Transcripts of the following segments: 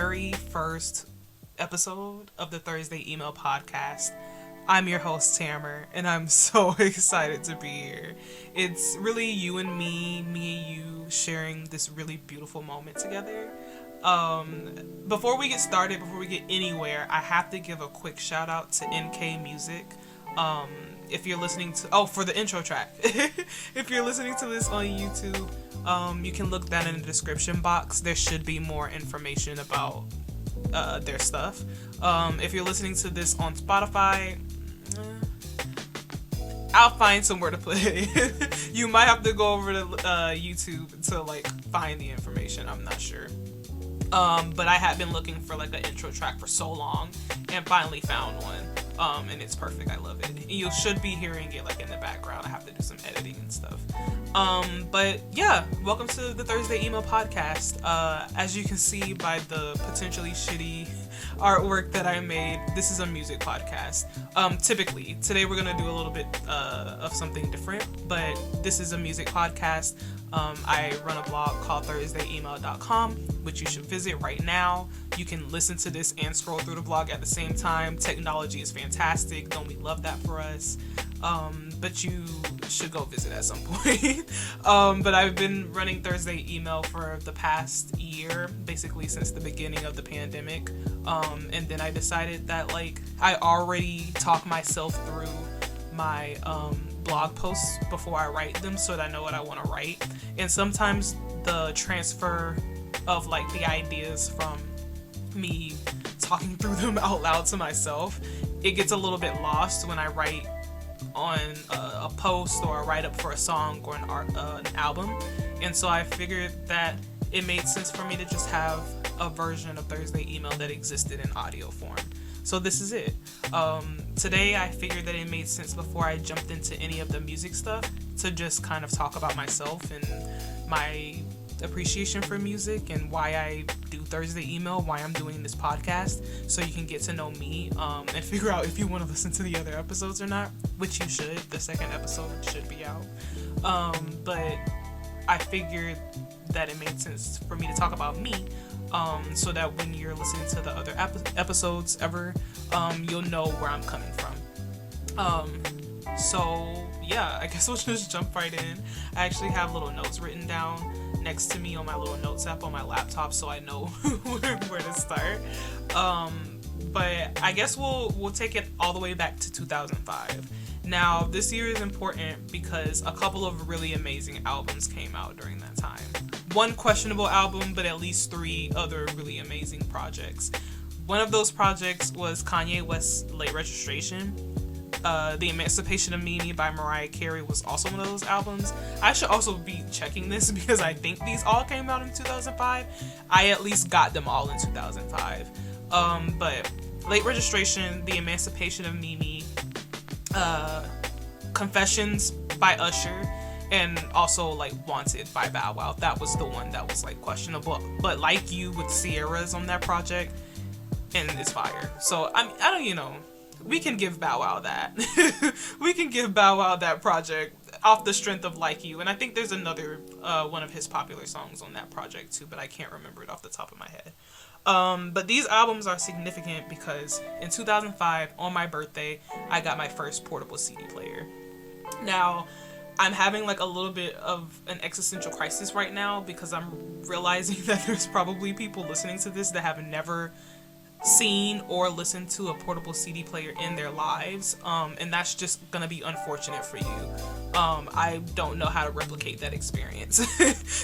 very first episode of the Thursday Email Podcast. I'm your host, Tammer, and I'm so excited to be here. It's really you and me and you sharing this really beautiful moment together. Before we get started, before we get anywhere, I have to give a quick shout out to NK Music. If you're listening to, for the intro track. If you're listening to this on YouTube, you can look that in the description box. There should be more information about their stuff. If you're listening to this on Spotify, I'll find somewhere to play. You might have to go over to YouTube to find the information. I'm not sure. But I have been looking for an intro track for so long and finally found one. And it's perfect. I love it. You should be hearing it in the background. I have to do some editing and stuff. But yeah, welcome to the Thursday Email Podcast. As you can see by the potentially shitty artwork that I made, this is a music podcast. Typically, today we're gonna do a little bit of something different, but this is a music podcast. I run a blog called ThursdayEmail.com, which you should visit right now. You can listen to this and scroll through the blog at the same time. Technology is fantastic. Don't we love that for us? But you should go visit at some point. But I've been running Thursday Email for the past year, basically since the beginning of the pandemic. And then I decided that I already talk myself through my blog posts before I write them, so that I know what I want to write. And sometimes the transfer of the ideas from me talking through them out loud to myself, it gets a little bit lost when I write on a post or a write-up for a song or an album. And so I figured that it made sense for me to just have a version of Thursday Email that existed in audio form. So this is it. Today I figured that it made sense, before I jumped into any of the music stuff, to just kind of talk about myself and my appreciation for music and why I do Thursday Email, why I'm doing this podcast, so you can get to know me and figure out if you want to listen to the other episodes or not, which you should. The second episode should be out. But I figured that it made sense for me to talk about me, so that when you're listening to the other episodes ever, you'll know where I'm coming from. So yeah, I guess we'll just jump right in. I actually have little notes written down next to me on my little notes app on my laptop, so I know where to start. But I guess we'll take it all the way back to 2005. Now, this year is important because a couple of really amazing albums came out during that time. One questionable album, but at least 3 other really amazing projects. One of those projects was Kanye West's Late Registration. The Emancipation of Mimi by Mariah Carey was also one of those albums. I should also be checking this because I think these all came out in 2005. I at least got them all in 2005. But Late Registration, The Emancipation of Mimi, Confessions by Usher, and also Wanted by Bow Wow. That was the one that was questionable. But Like You with Sierra's on that project, and it's fire. So I don't, we can give Bow Wow that. We can give Bow Wow that project off the strength of Like You. And I think there's another one of his popular songs on that project too, but I can't remember it off the top of my head. But these albums are significant because in 2005, on my birthday, I got my first portable CD player. Now, I'm having a little bit of an existential crisis right now because I'm realizing that there's probably people listening to this that have never seen or listened to a portable CD player in their lives, and that's just gonna be unfortunate for you. I don't know how to replicate that experience.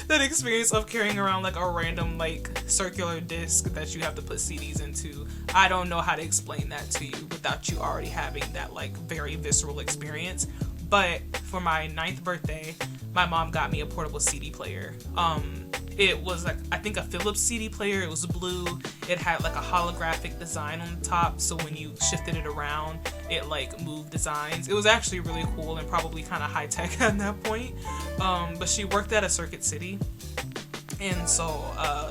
That experience of carrying around a random circular disc that you have to put CDs into. I don't know how to explain that to you without you already having that very visceral experience. But for my 9th birthday, my mom got me a portable CD player. It was I think a Philips CD player. It was blue. It had a holographic design on the top, so when you shifted it around, it moved designs. It was actually really cool and probably kind of high tech at that point. But she worked at a Circuit City, and so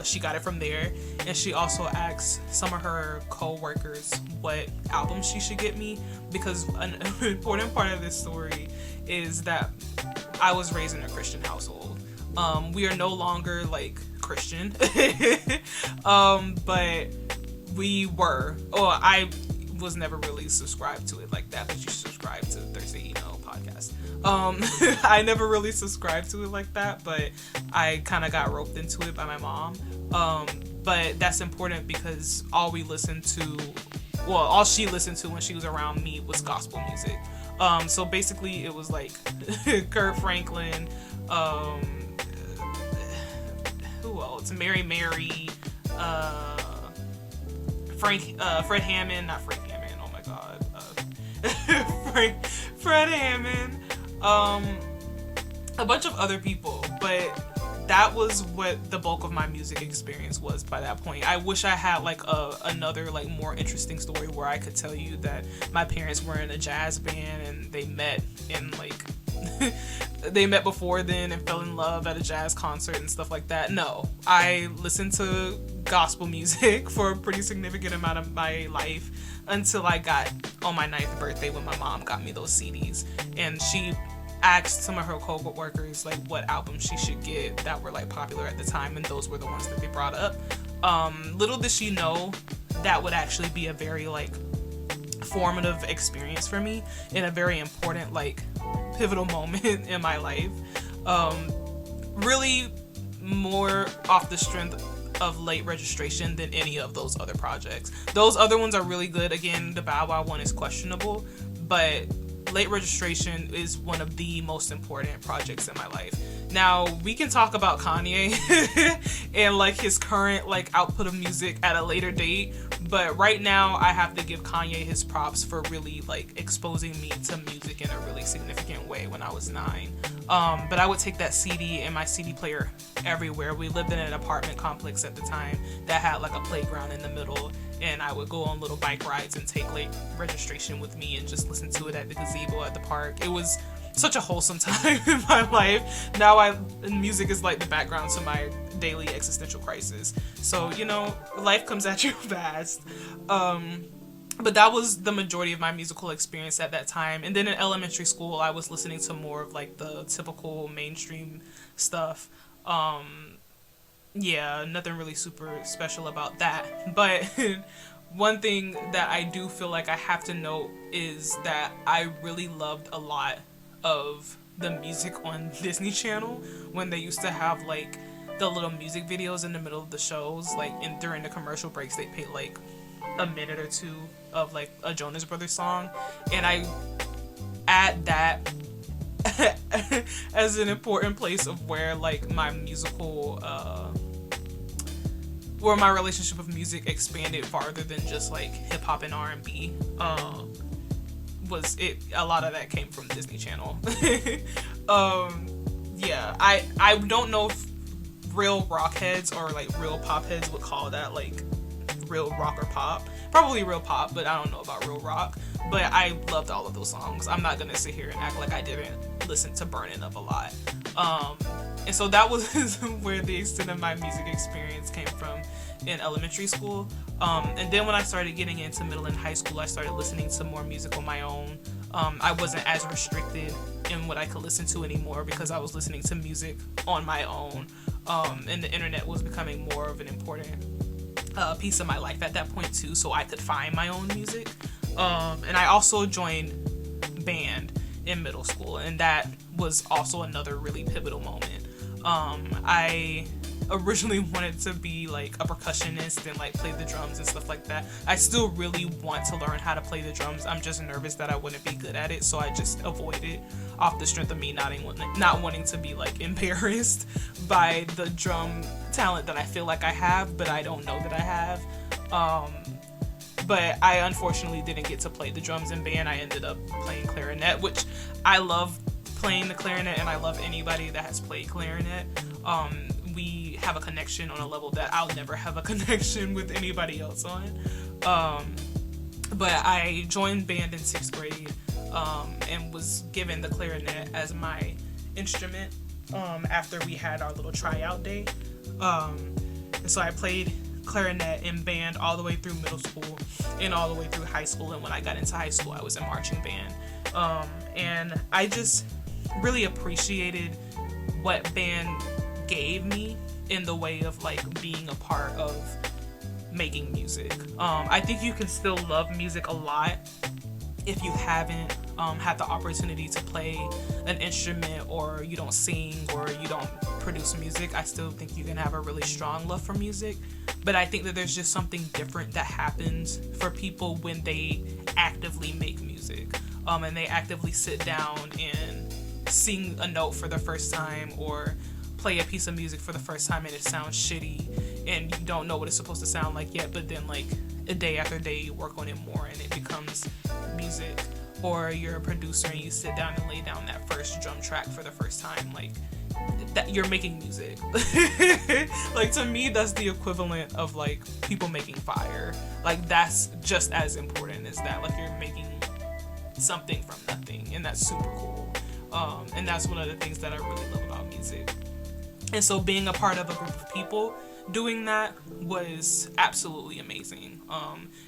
she got it from there. And she also asked some of her co-workers what albums she should get me, because an important part of this story is that I was raised in a Christian household. We are no longer Christian. But we were, I was never really subscribed to it like that, but you subscribe to Thursday Emo podcast. I never really subscribed to it like that, but I kind of got roped into it by my mom. But that's important because all she listened to when she was around me was gospel music. So basically it was like Kirk Franklin, who else? Mary, Fred Hammond, not Frank Hammond, oh my god, Fred Hammond, a bunch of other people, but that was what the bulk of my music experience was by that point. I wish I had like another like more interesting story where I could tell you that my parents were in a jazz band and they met in like they met before then and fell in love at a jazz concert and stuff like that. No, I listened to gospel music for a pretty significant amount of my life until I got on my 9th birthday when my mom got me those CDs, and she asked some of her co-workers like what albums she should get that were like popular at the time, and those were the ones that they brought up. Little did she know that would actually be a very like formative experience for me and a very important like pivotal moment in my life. Really more off the strength of Late Registration than any of those other projects. Those other ones are really good. Again, the Bow Wow one is questionable, but Late Registration is one of the most important projects in my life. Now, we can talk about Kanye and like his current like output of music at a later date, but right now I have to give Kanye his props for really like exposing me to music in a really significant way when I was 9. But I would take that CD and my CD player everywhere. We lived in an apartment complex at the time that had like a playground in the middle, and I would go on little bike rides and take Late Registration with me and just listen to it at the gazebo at the park. It was such a wholesome time in my life. Now music is like the background to my daily existential crisis. So, you know, life comes at you fast. But that was the majority of my musical experience at that time. And then in elementary school, I was listening to more of like the typical mainstream stuff. Yeah, nothing really super special about that. But one thing that I do feel like I have to note is that I really loved a lot of the music on Disney Channel when they used to have like the little music videos in the middle of the shows, like during the commercial breaks they played like a minute or two of like a Jonas Brothers song, and I add that as an important place of where like my musical where my relationship with music expanded farther than just like hip-hop and R&B. A lot of that came from Disney Channel. Yeah, I don't know if real rock heads or like real pop heads would call that like real rock or pop. Probably real pop, but I don't know about real rock. But I loved all of those songs. I'm not gonna sit here and act like I didn't listen to Burnin' Up a lot. And so that was where the extent of my music experience came from in elementary school. And then when I started getting into middle and high school, I started listening to more music on my own. I wasn't as restricted in what I could listen to anymore because I was listening to music on my own. And the internet was becoming more of an important piece of my life at that point too, so I could find my own music. And I also joined band in middle school, and that was also another really pivotal moment. I originally wanted to be like a percussionist and like play the drums and stuff like that. I still really want to learn how to play the drums. I'm just nervous that I wouldn't be good at it, so I just avoid it off the strength of me not wanting to be like embarrassed by the drum talent that I feel like I have, but I don't know that I have. But I unfortunately didn't get to play the drums in band. I ended up playing clarinet, which I love playing the clarinet, and I love anybody that has played clarinet. We have a connection on a level that I'll never have a connection with anybody else on. But I joined band in 6th grade and was given the clarinet as my instrument after we had our little tryout day. And so I played clarinet in band all the way through middle school and all the way through high school, and when I got into high school I was in marching band. And I just really appreciated what band gave me in the way of like being a part of making music. I think you can still love music a lot if you haven't had the opportunity to play an instrument, or you don't sing, or you don't produce music. I still think you can have a really strong love for music, but I think that there's just something different that happens for people when they actively make music, and they actively sit down and sing a note for the first time, or play a piece of music for the first time and it sounds shitty and you don't know what it's supposed to sound like yet, but then like a day after day you work on it more and it becomes music. Or you're a producer and you sit down and lay down that first drum track for the first time, like that you're making music. Like, to me, that's the equivalent of like people making fire. Like, that's just as important as that. Like, you're making something from nothing, and that's super cool. And that's one of the things that I really love about music. And so being a part of a group of people doing that was absolutely amazing.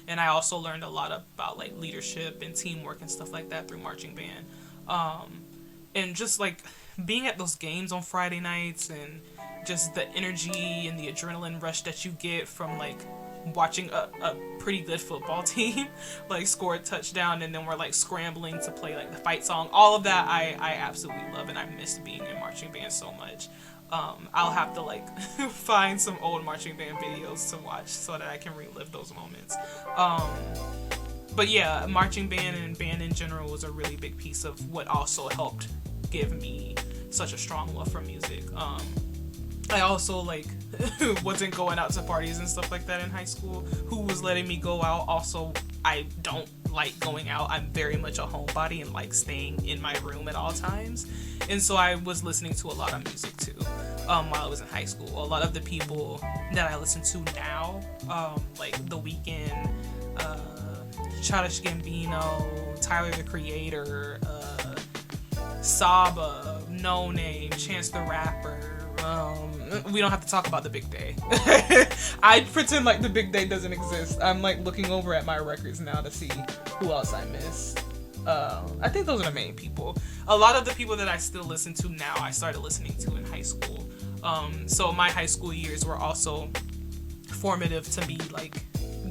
And I also learned a lot about like leadership and teamwork and stuff like that through marching band. And just like being at those games on Friday nights, and just the energy and the adrenaline rush that you get from like watching a pretty good football team like score a touchdown, and then we're like scrambling to play like the fight song. All of that I absolutely love, and I miss being in marching band so much. I'll have to like find some old marching band videos to watch so that I can relive those moments. But yeah, marching band and band in general was a really big piece of what also helped give me such a strong love for music. I also like wasn't going out to parties and stuff like that in high school. Who was letting me go out? Also, I don't like going out. I'm very much a homebody and like staying in my room at all times. And so I was listening to a lot of music too while I was in high school. A lot of the people that I listen to now, like The Weeknd, Childish Gambino, Tyler the Creator, Saba, No Name, Chance the Rapper. We don't have to talk about The Big Day. I pretend like The Big Day doesn't exist. I'm like looking over at my records now to see who else I missed. I think those are the main people. A lot of the people that I still listen to now, I started listening to in high school. So my high school years were also formative to me, like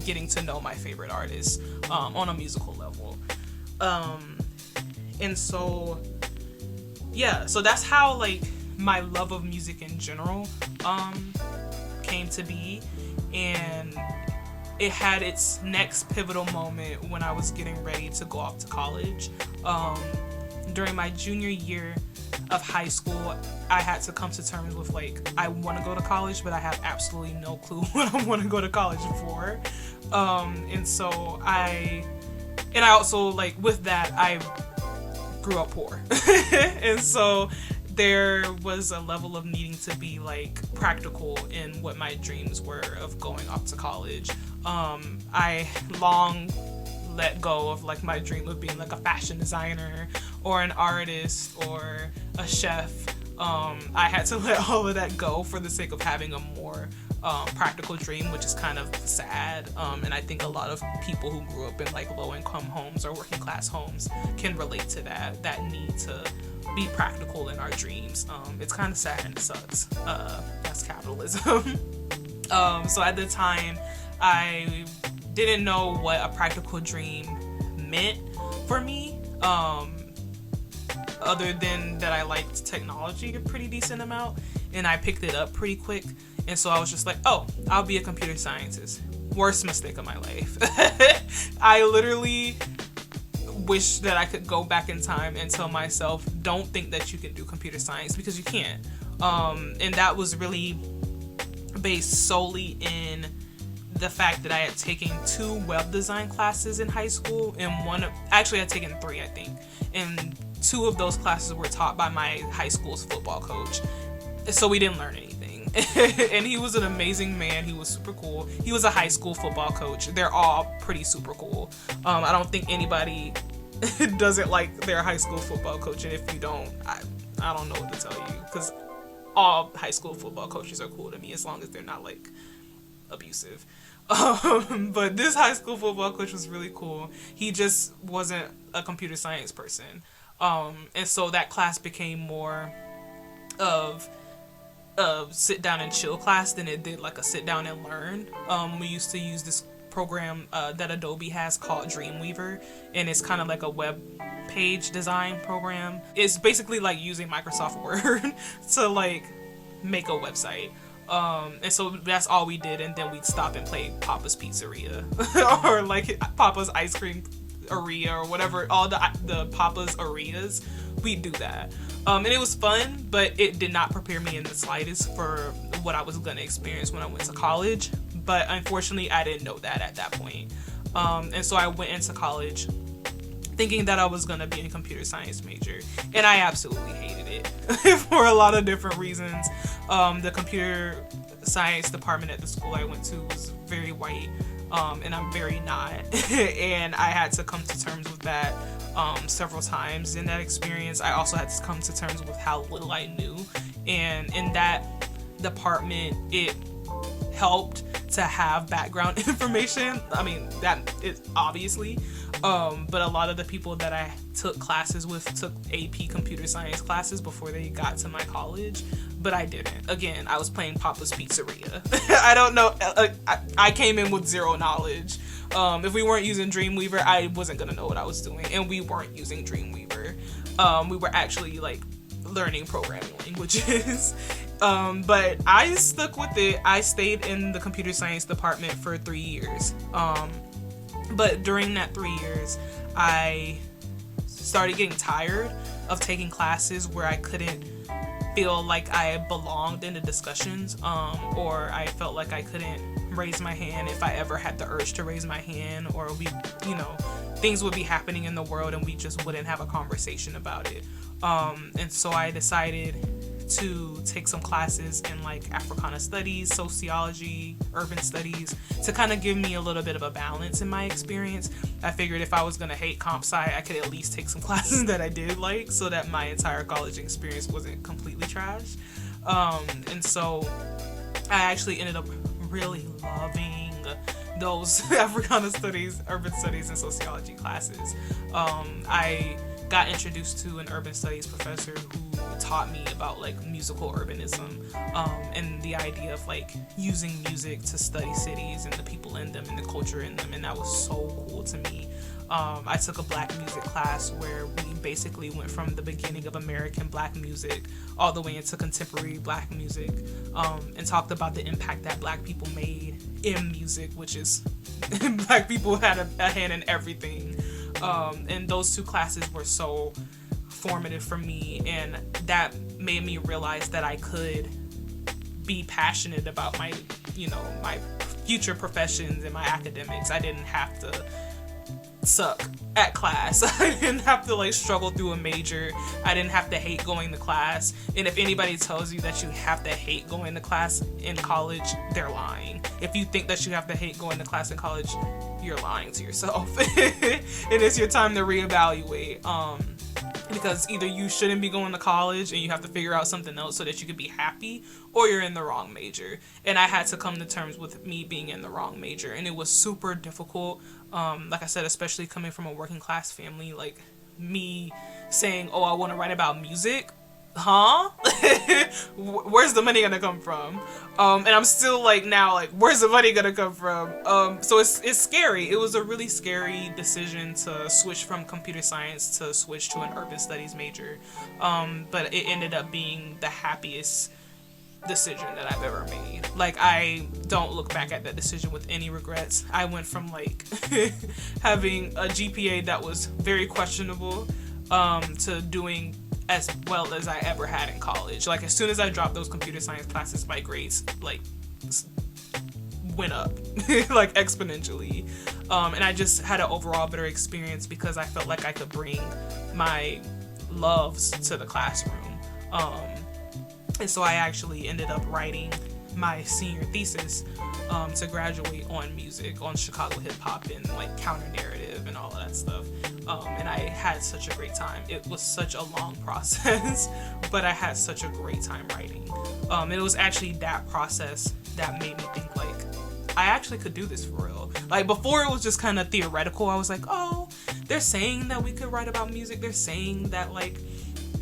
getting to know my favorite artists on a musical level. And so, yeah, so that's how like my love of music in general came to be. And it had its next pivotal moment when I was getting ready to go off to college. During my junior year of high school, I had to come to terms with like, I want to go to college, but I have absolutely no clue what I want to go to college for. And so I also, like, with that, I grew up poor. And so there was a level of needing to be like practical in what my dreams were of going off to college. I long let go of like my dream of being like a fashion designer or an artist or a chef. I had to let all of that go for the sake of having a more practical dream, which is kind of sad. And I think a lot of people who grew up in like low-income homes or working class homes can relate to that need to be practical in our dreams. It's kind of sad and it sucks. That's capitalism. So at the time, I didn't know what a practical dream meant for me, other than that I liked technology a pretty decent amount, and I picked it up pretty quick. And so I was just like, oh, I'll be a computer scientist. Worst mistake of my life. I literally wish that I could go back in time and tell myself, don't think that you can do computer science, because you can't. And that was really based solely in the fact that I had taken 2 web design classes in high school, and actually I'd taken 3, I think, and 2 of those classes were taught by my high school's football coach, so we didn't learn anything. And he was an amazing man. He was super cool. He was a high school football coach. They're all pretty super cool. I don't think anybody doesn't like their high school football coach, and if you don't, I don't know what to tell you, because all high school football coaches are cool to me as long as they're not like abusive. But this high school football coach was really cool. He just wasn't a computer science person. And so that class became more of a sit down and chill class than it did like a sit down and learn. We used to use this program that Adobe has called Dreamweaver, and it's kind of like a web page design program. It's basically like using Microsoft Word to like make a website. And so that's all we did, and then we'd stop and play Papa's Pizzeria or like Papa's Ice Cream Area or whatever, all the Papa's areas. We'd do that. And it was fun, but it did not prepare me in the slightest for what I was gonna experience when I went to college. But unfortunately, I didn't know that at that point. And so I went into college thinking that I was gonna be a computer science major, and I absolutely hated it for a lot of different reasons. The computer science department at the school I went to was very white, and I'm very not, and I had to come to terms with that several times in that experience. I also had to come to terms with how little I knew, and in that department, it helped to have background information. I mean, that is obviously, but a lot of the people that I took classes with took AP computer science classes before they got to my college, but I didn't. Again, I was playing Papa's Pizzeria. I don't know. I came in with zero knowledge. If we weren't using Dreamweaver, I wasn't gonna know what I was doing, and we weren't using Dreamweaver. We were actually like learning programming languages. But I stuck with it. I stayed in the computer science department for 3 years. But during that 3 years, I started getting tired of taking classes where I couldn't feel like I belonged in the discussions, or I felt like I couldn't raise my hand if I ever had the urge to raise my hand, or things would be happening in the world and we just wouldn't have a conversation about it. And so I decided to take some classes in like Africana studies, sociology, urban studies, to kind of give me a little bit of a balance in my experience. I figured if I was going to hate comp sci, I could at least take some classes that I did like, so that my entire college experience wasn't completely trash. And so I actually ended up really loving those Africana studies, urban studies, and sociology classes. I got introduced to an urban studies professor who taught me about like musical urbanism, and the idea of like using music to study cities and the people in them and the culture in them, and that was so cool to me. I took a black music class where we basically went from the beginning of American black music all the way into contemporary black music, and talked about the impact that black people made in music, which is black people had a hand in everything. And those two classes were so formative for me, and that made me realize that I could be passionate about my future professions and my academics. I didn't have to suck at class. I didn't have to like struggle through a major. I didn't have to hate going to class. And if anybody tells you that you have to hate going to class in college, they're lying. If you think that you have to hate going to class in college, you're lying to yourself. It is your time to reevaluate. Because either you shouldn't be going to college and you have to figure out something else so that you can be happy, or you're in the wrong major. And I had to come to terms with me being in the wrong major, and it was super difficult. Like I said, especially coming from a working class family, like me saying, oh, I want to write about music. Huh? Where's the money gonna come from? And I'm still like now, like, where's the money gonna come from? So it's scary. It was a really scary decision to switch from computer science to switch to an urban studies major. But it ended up being the happiest decision that I've ever made. Like, I don't look back at that decision with any regrets. I went from like having a GPA that was very questionable to doing as well as I ever had in college. Like, as soon as I dropped those computer science classes, my grades like went up like exponentially, and I just had an overall better experience because I felt like I could bring my loves to the classroom. And so I actually ended up writing my senior thesis to graduate on music, on Chicago hip hop and like counter narrative and all of that stuff. And I had such a great time. It was such a long process, but I had such a great time writing. And it was actually that process that made me think like, I actually could do this for real. Like, before it was just kind of theoretical. I was like, oh, they're saying that we could write about music. They're saying that like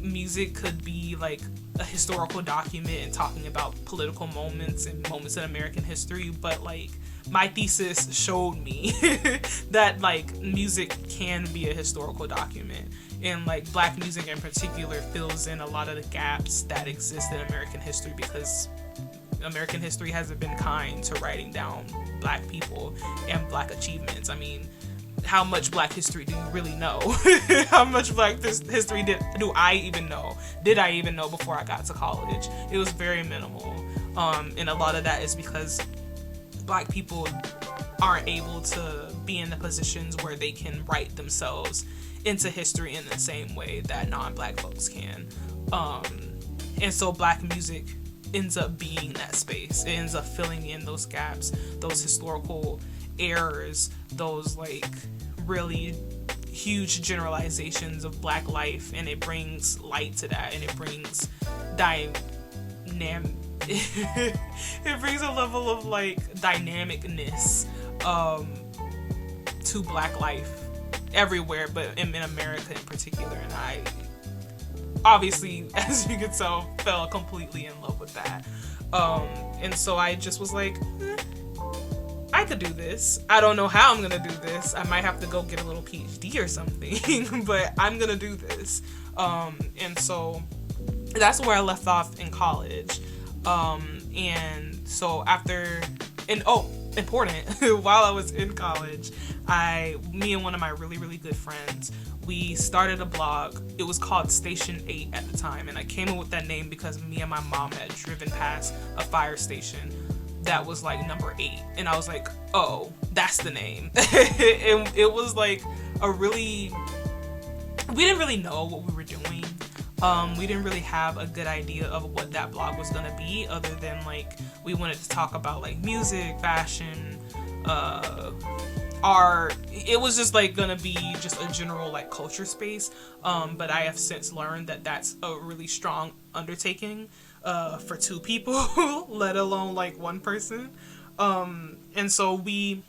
music could be like a historical document and talking about political moments and moments in American history, but like my thesis showed me that like music can be a historical document, and like Black music in particular fills in a lot of the gaps that exist in American history, because American history hasn't been kind to writing down Black people and Black achievements. I mean, how much Black history do you really know? How much Black history do I even know? Did I even know before I got to college? It was very minimal. And a lot of that is because Black people aren't able to be in the positions where they can write themselves into history in the same way that non-Black folks can. And so Black music ends up being that space. It ends up filling in those gaps, those historical errors, those like really huge generalizations of Black life, and it brings light to that, and it brings it brings a level of like dynamicness to Black life everywhere, but in America in particular. And I obviously, as you can tell, fell completely in love with that. And so I just was like, I could do this. I don't know how I'm gonna do this. I might have to go get a little PhD or something, but I'm gonna do this. And so that's where I left off in college. And so after, important, while I was in college, me and one of my really, really good friends, we started a blog. It was called Station 8 at the time, and I came up with that name because me and my mom had driven past a fire station that was like number 8, and I was like, oh, that's the name. And it was like we didn't really know what we were doing. We didn't really have a good idea of what that blog was gonna be, other than like we wanted to talk about like music, fashion, art. It was just like gonna be just a general like culture space. But I have since learned that that's a really strong undertaking for 2 people, let alone like 1 person. And so we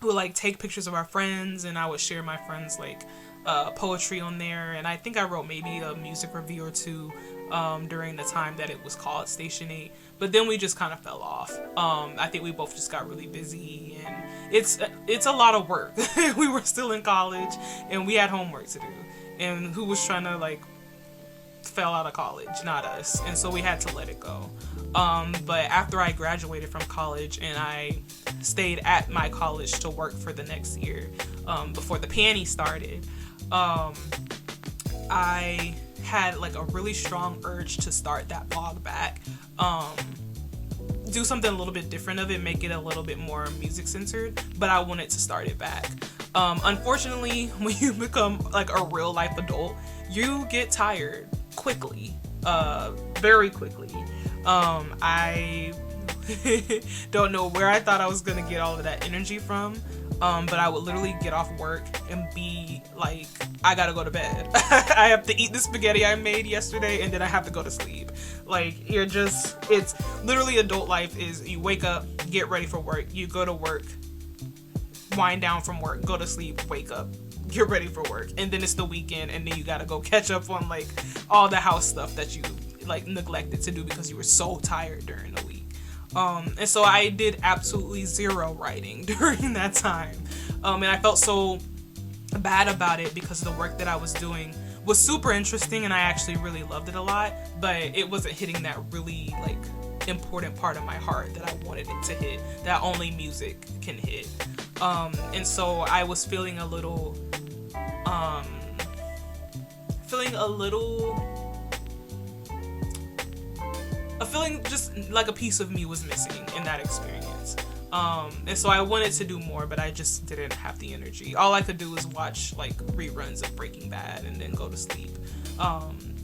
would like take pictures of our friends, and I would share my friends like poetry on there, and I think I wrote maybe a music review or 2 during the time that it was called Station 8, but then we just kind of fell off. I think we both just got really busy, and it's a lot of work. We were still in college, and we had homework to do, and who was trying to like fell out of college? Not us. And so we had to let it go. But after I graduated from college and I stayed at my college to work for the next year, before the panty started, I had like a really strong urge to start that blog back, do something a little bit different of it, make it a little bit more music centered, but I wanted to start it back. Unfortunately, when you become like a real life adult, you get tired quickly, very quickly. I don't know where I thought I was gonna get all of that energy from. But I would literally get off work and be like, I gotta go to bed. I have to eat the spaghetti I made yesterday, and then I have to go to sleep. Like, it's literally adult life is you wake up, get ready for work, you go to work, wind down from work, go to sleep, wake up, get ready for work, and then it's the weekend, and then you gotta go catch up on like all the house stuff that you like neglected to do because you were so tired during the week. And so I did absolutely 0 writing during that time. And I felt so bad about it because the work that I was doing was super interesting and I actually really loved it a lot, but it wasn't hitting that really like important part of my heart that I wanted it to hit, that only music can hit. And so I was feeling a feeling just like a piece of me was missing in that experience. And so I wanted to do more, but I just didn't have the energy. All I could do was watch like reruns of Breaking Bad and then go to sleep,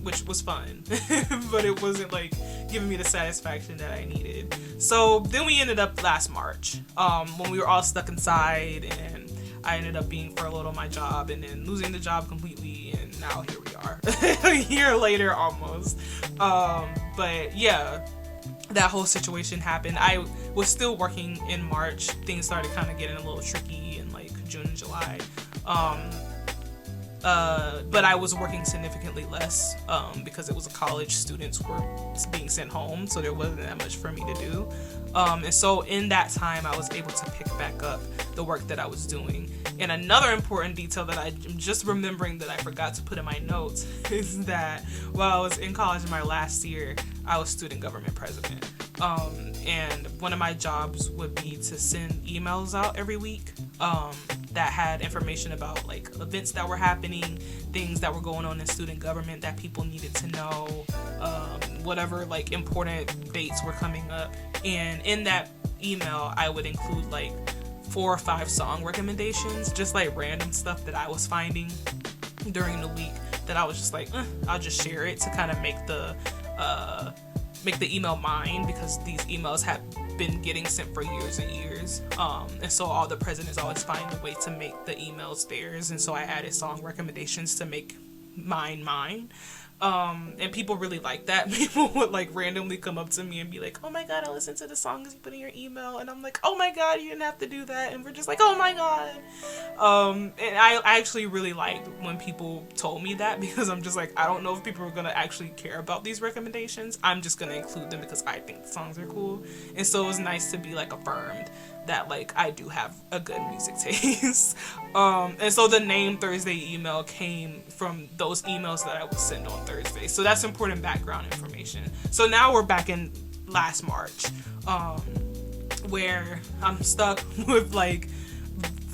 which was fun, but it wasn't like giving me the satisfaction that I needed. So then we ended up last March, when we were all stuck inside, and I ended up being furloughed on my job and then losing the job completely, and now here we are, a year later almost. But yeah, that whole situation happened. I was still working in March. Things started kind of getting a little tricky in like June, July. But I was working significantly less because it was a college, students were being sent home, so there wasn't that much for me to do. And so in that time, I was able to pick back up the work that I was doing. And another important detail that I'm just remembering that I forgot to put in my notes is that while I was in college in my last year, I was student government president. And one of my jobs would be to send emails out every week that had information about like events that were happening, things that were going on in student government that people needed to know, whatever like important dates were coming up. And in that email, I would include like 4 or 5 song recommendations, just like random stuff that I was finding during the week that I was just like, I'll just share it to kind of make the email mine, because these emails have been getting sent for years and years. And so all the presidents always find a way to make the emails theirs. And so I added song recommendations to make mine. And people really like that. People would like randomly come up to me and be like, oh my god, I listened to the songs you put in your email, and I'm like, oh my god, you didn't have to do that. And we're just like, oh my god. And I actually really liked when people told me that, because I'm just like, I don't know if people are gonna actually care about these recommendations. I'm just gonna include them because I think the songs are cool. And so it was nice to be like affirmed that like I do have a good music taste. And so the name Thursday Email came from those emails that I would send on Thursday. So that's important background information. So now we're back in last March, where I'm stuck with like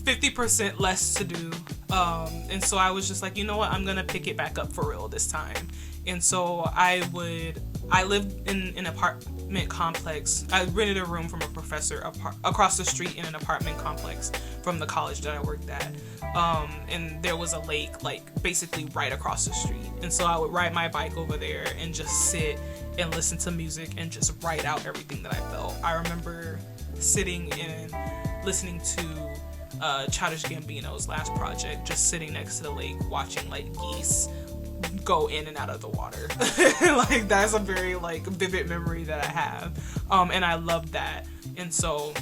50% less to do. And so I was just like, you know what, I'm gonna pick it back up for real this time. And so I lived in an apartment complex. I rented a room from a professor across the street in an apartment complex from the college that I worked at. And there was a lake, like, basically right across the street. And so I would ride my bike over there and just sit and listen to music and just write out everything that I felt. I remember sitting and listening to Childish Gambino's last project, just sitting next to the lake watching, like, geese go in and out of the water. Like, that's a very like vivid memory that I have, and I love that. And so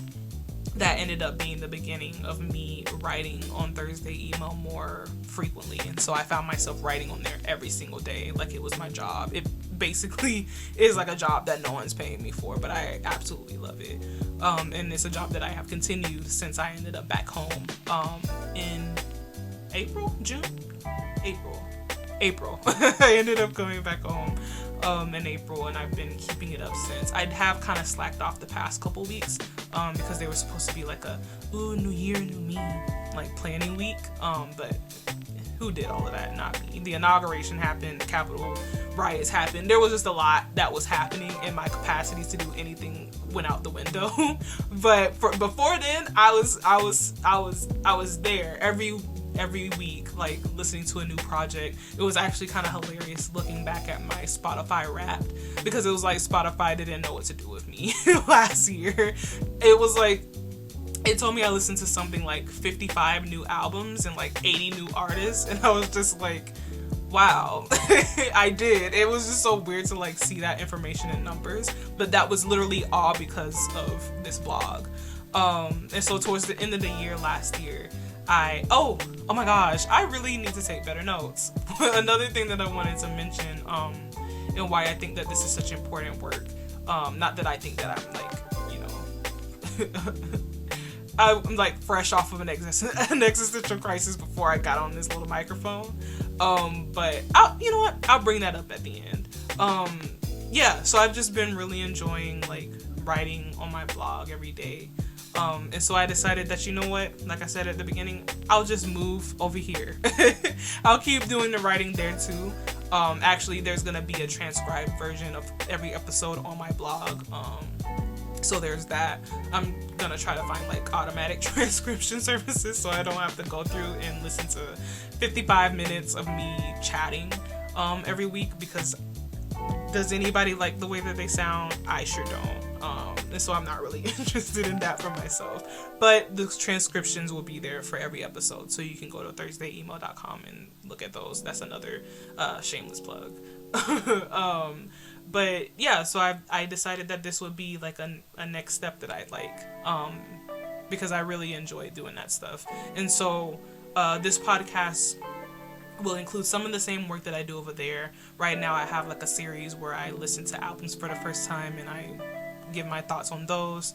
that ended up being the beginning of me writing on Thursday Email more frequently. And so I found myself writing on there every single day, like it was my job. It basically is like a job that no one's paying me for, but I absolutely love it. And it's a job that I have continued since I ended up back home in April. I ended up going back home in April, and I've been keeping it up since. I have kind of slacked off the past couple weeks because they were supposed to be like a new year, new me, like planning week, but who did all of that? Not me. The inauguration happened, the Capitol riots happened. There was just a lot that was happening, and my capacity to do anything went out the window. But before then, I was there every week, like listening to a new project. It was actually kind of hilarious looking back at my Spotify Wrapped, because it was like Spotify didn't know what to do with me last year. It was like, it told me I listened to something like 55 new albums and like 80 new artists, and I was just like, wow. I did. It was just so weird to like see that information in numbers, but that was literally all because of this blog. And so towards the end of the year last year, oh my gosh, I really need to take better notes. Another thing that I wanted to mention, and why I think that this is such important work, not that I think that I'm like, I'm like fresh off of an existential crisis before I got on this little microphone, but I'll bring that up at the end. Yeah, so I've just been really enjoying like writing on my blog every day. And so I decided that, you know what, like I said at the beginning, I'll just move over here. I'll keep doing the writing there too. Actually, there's gonna be a transcribed version of every episode on my blog. So there's that. I'm gonna try to find like automatic transcription services so I don't have to go through and listen to 55 minutes of me chatting every week, because does anybody like the way that they sound? I sure don't. And so I'm not really interested in that for myself. But the transcriptions will be there for every episode, so you can go to thursdayemail.com and look at those. That's another shameless plug. But yeah, so I decided that this would be like a next step that I'd like, because I really enjoy doing that stuff. And so this podcast will include some of the same work that I do over there. Right now I have like a series where I listen to albums for the first time and I give my thoughts on those.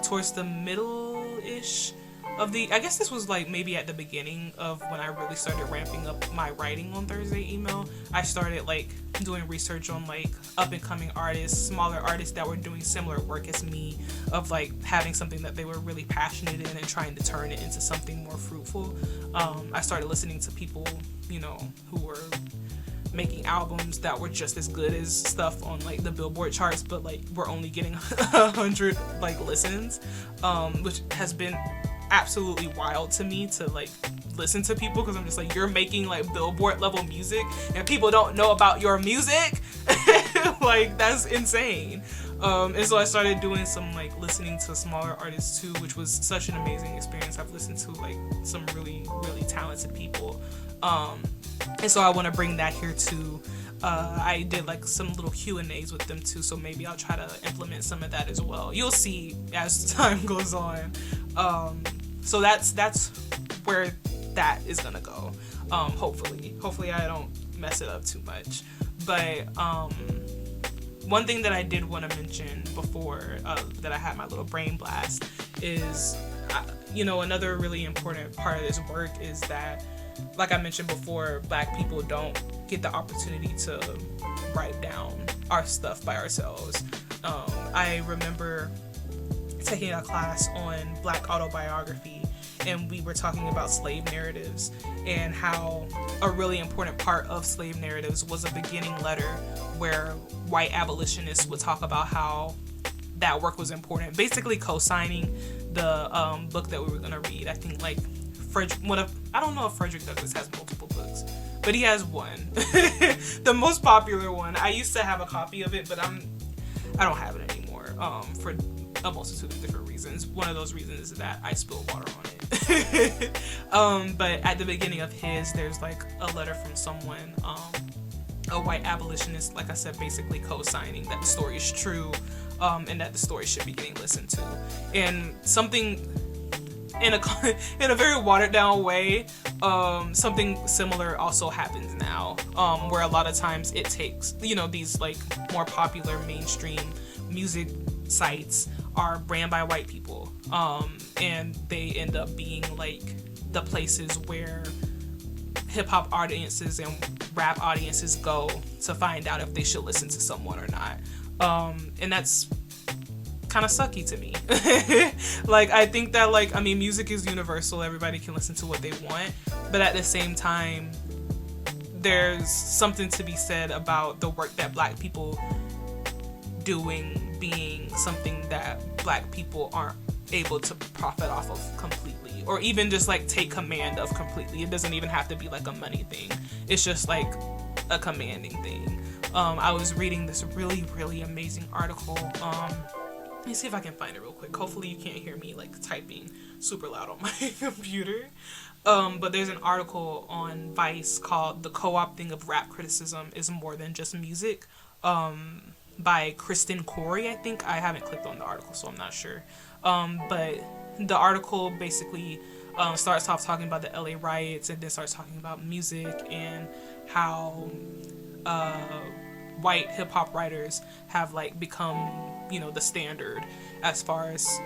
Towards the middle-ish of I guess this was like maybe at the beginning of when I really started ramping up my writing on Thursday Email. I started like doing research on like up and coming artists, smaller artists that were doing similar work as me, of like having something that they were really passionate in and trying to turn it into something more fruitful. I started listening to people, you know, who were making albums that were just as good as stuff on like the Billboard charts, but like we're only getting 100 like listens, which has been absolutely wild to me to like listen to people, because I'm just like, you're making like Billboard level music and people don't know about your music. Like, that's insane. And so I started doing some like listening to smaller artists too, which was such an amazing experience. I've listened to like some really talented people, and so I want to bring that here too. I did like some little Q&As with them too, so maybe I'll try to implement some of that as well. You'll see as time goes on. So that's where that is gonna go. Hopefully I don't mess it up too much. But one thing that I did want to mention before that I had my little brain blast is, you know, another really important part of this work is that, like I mentioned before, Black people don't get the opportunity to write down our stuff by ourselves. I remember taking a class on Black autobiography, and we were talking about slave narratives and how a really important part of slave narratives was a beginning letter where white abolitionists would talk about how that work was important, basically co-signing the book that we were going to read. I think like I don't know if Frederick Douglass has multiple books, but he has one. The most popular one. I used to have a copy of it, but I don't have it anymore, for a multitude of different reasons. One of those reasons is that I spilled water on it. But at the beginning of his, there's like a letter from someone, a white abolitionist, like I said, basically co-signing that the story is true, and that the story should be getting listened to. And something in a very watered down way, something similar also happens now, where a lot of times it takes, you know, these like more popular mainstream music sites are ran by white people, and they end up being like the places where hip-hop audiences and rap audiences go to find out if they should listen to someone or not, and that's kind of sucky to me. Like, I think that, like, I mean, music is universal, everybody can listen to what they want, but at the same time there's something to be said about the work that Black people doing being something that Black people aren't able to profit off of completely, or even just like take command of completely. It doesn't even have to be like a money thing, it's just like a commanding thing. I was reading this really amazing article. Let me see if I can find it real quick. Hopefully you can't hear me like typing super loud on my computer. But there's an article on Vice called "The Co-opting of Rap Criticism is More Than Just Music," by Kristen Corey, I think. I haven't clicked on the article, so I'm not sure. But the article basically starts off talking about the LA riots, and then starts talking about music and how white hip-hop writers have like become, you know, the standard as far as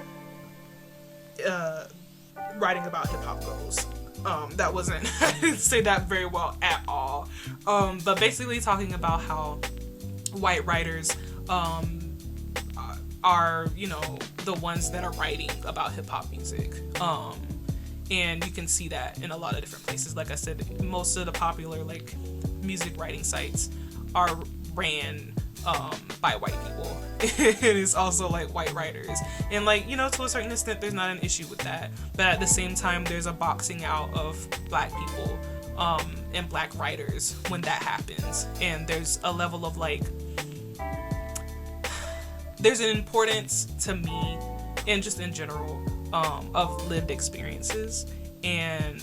writing about hip-hop goes. That wasn't, I didn't say that very well at all, but basically talking about how white writers are, you know, the ones that are writing about hip-hop music, and you can see that in a lot of different places. Like I said, most of the popular like music writing sites are ran by white people. It is also like white writers, and like, you know, to a certain extent there's not an issue with that, but at the same time there's a boxing out of Black people and Black writers when that happens, and there's a level of like, there's an importance to me and just in general of lived experiences, and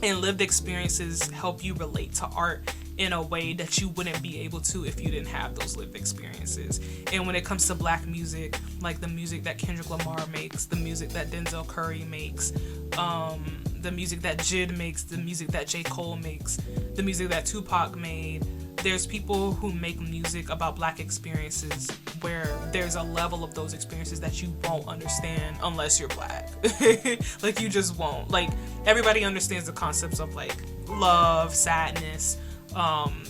lived experiences help you relate to art in a way that you wouldn't be able to if you didn't have those lived experiences. And when it comes to Black music, like the music that Kendrick Lamar makes, the music that Denzel Curry makes, the music that Jid makes, the music that J. Cole makes, the music that Tupac made, there's people who make music about Black experiences where there's a level of those experiences that you won't understand unless you're Black. Like, you just won't. Like, everybody understands the concepts of, like, love, sadness.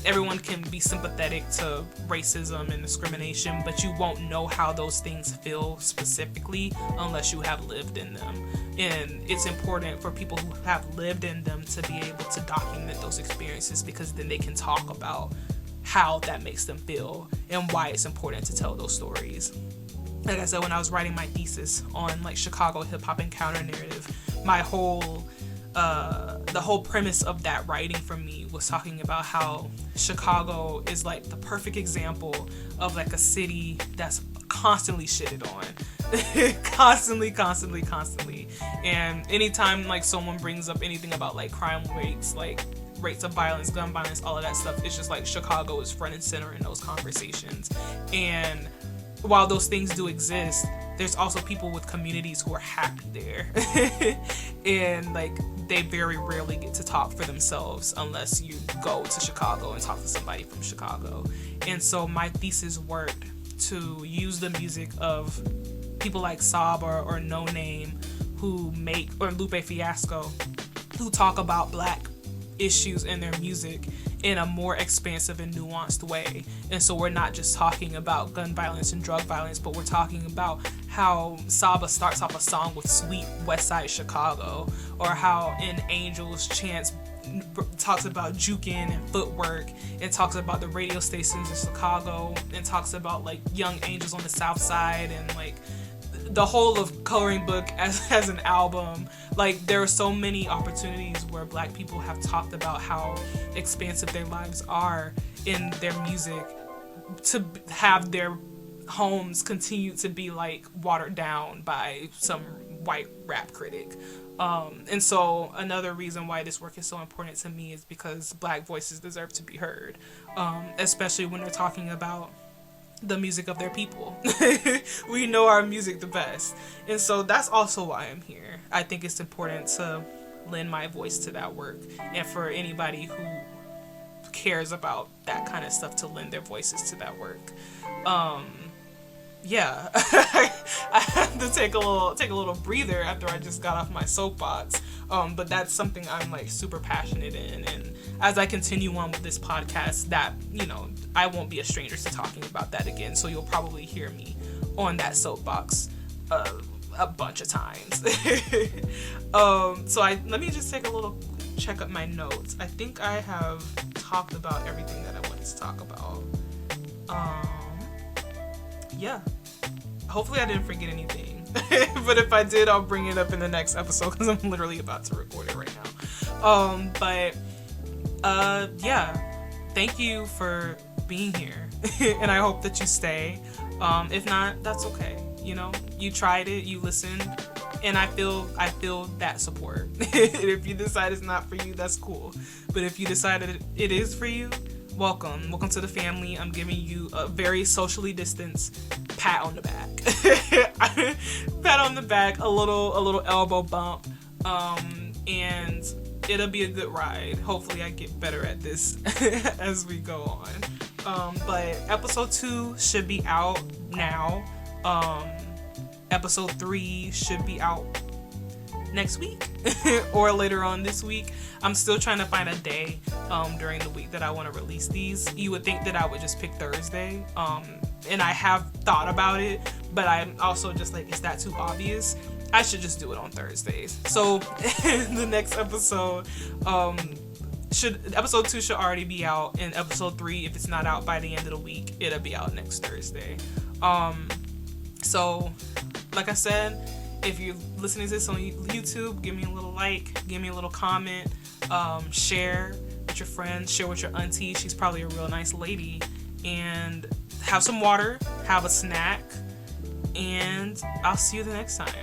Everyone can be sympathetic to racism and discrimination, but you won't know how those things feel specifically unless you have lived in them. And it's important for people who have lived in them to be able to document those experiences, because then they can talk about how that makes them feel and why it's important to tell those stories. Like I said, when I was writing my thesis on, like, Chicago hip hop and counter narrative, the whole premise of that writing for me was talking about how Chicago is, like, the perfect example of, like, a city that's constantly shitted on. constantly. And anytime, like, someone brings up anything about, like, crime rates, like rates of violence, gun violence, all of that stuff, it's just like Chicago is front and center in those conversations. And while those things do exist, there's also people with communities who are happy there. And, like, they very rarely get to talk for themselves unless you go to Chicago and talk to somebody from Chicago. And so my thesis worked to use the music of people like Saba or No Name or Lupe Fiasco, who talk about Black issues in their music in a more expansive and nuanced way. And so we're not just talking about gun violence and drug violence, but we're talking about how Saba starts off a song with Sweet West Side Chicago, or how in Angels Chance talks about juking and footwork, and talks about the radio stations in Chicago, and talks about, like, young angels on the South Side, and, like, the whole of Coloring Book as an album. Like, there are so many opportunities where Black people have talked about how expansive their lives are in their music, to have their homes continue to be, like, watered down by some white rap critic. And so another reason why this work is so important to me is because Black voices deserve to be heard, especially when they're talking about the music of their people. We know our music the best. And so that's also why I'm here. I think it's important to lend my voice to that work, and for anybody who cares about that kind of stuff to lend their voices to that work. Yeah, I had to take a little breather after I just got off my soapbox. But that's something I'm, like, super passionate in, and as I continue on with this podcast, that, you know, I won't be a stranger to talking about that again. So you'll probably hear me on that soapbox a bunch of times. Let me just take a little check up my notes. I think I have talked about everything that I wanted to talk about. Yeah. Hopefully I didn't forget anything. But if I did, I'll bring it up in the next episode, because I'm literally about to record it right now. Yeah. Thank you for being here. And I hope that you stay. If not, that's okay. You know, you tried it, you listened, and I feel that support. And if you decide it's not for you, that's cool. But if you decided it is for you, welcome to the family. I'm giving you a very socially distanced pat on the back. Pat on the back, a little elbow bump, and it'll be a good ride. Hopefully I get better at this as we go on. But episode 2 should be out now. Episode 3 should be out next week or later on this week. I'm still trying to find a day during the week that I want to release these. You would think that I would just pick Thursday, and I have thought about it, but I'm also just like, is that too obvious? I should just do it on Thursdays. So the next episode, episode 2 should already be out, and episode 3, if it's not out by the end of the week, it'll be out next Thursday. So like I said, if you're listening to this on YouTube, give me a little like, give me a little comment, share with your friends, share with your auntie. She's probably a real nice lady. And have some water, have a snack, and I'll see you the next time.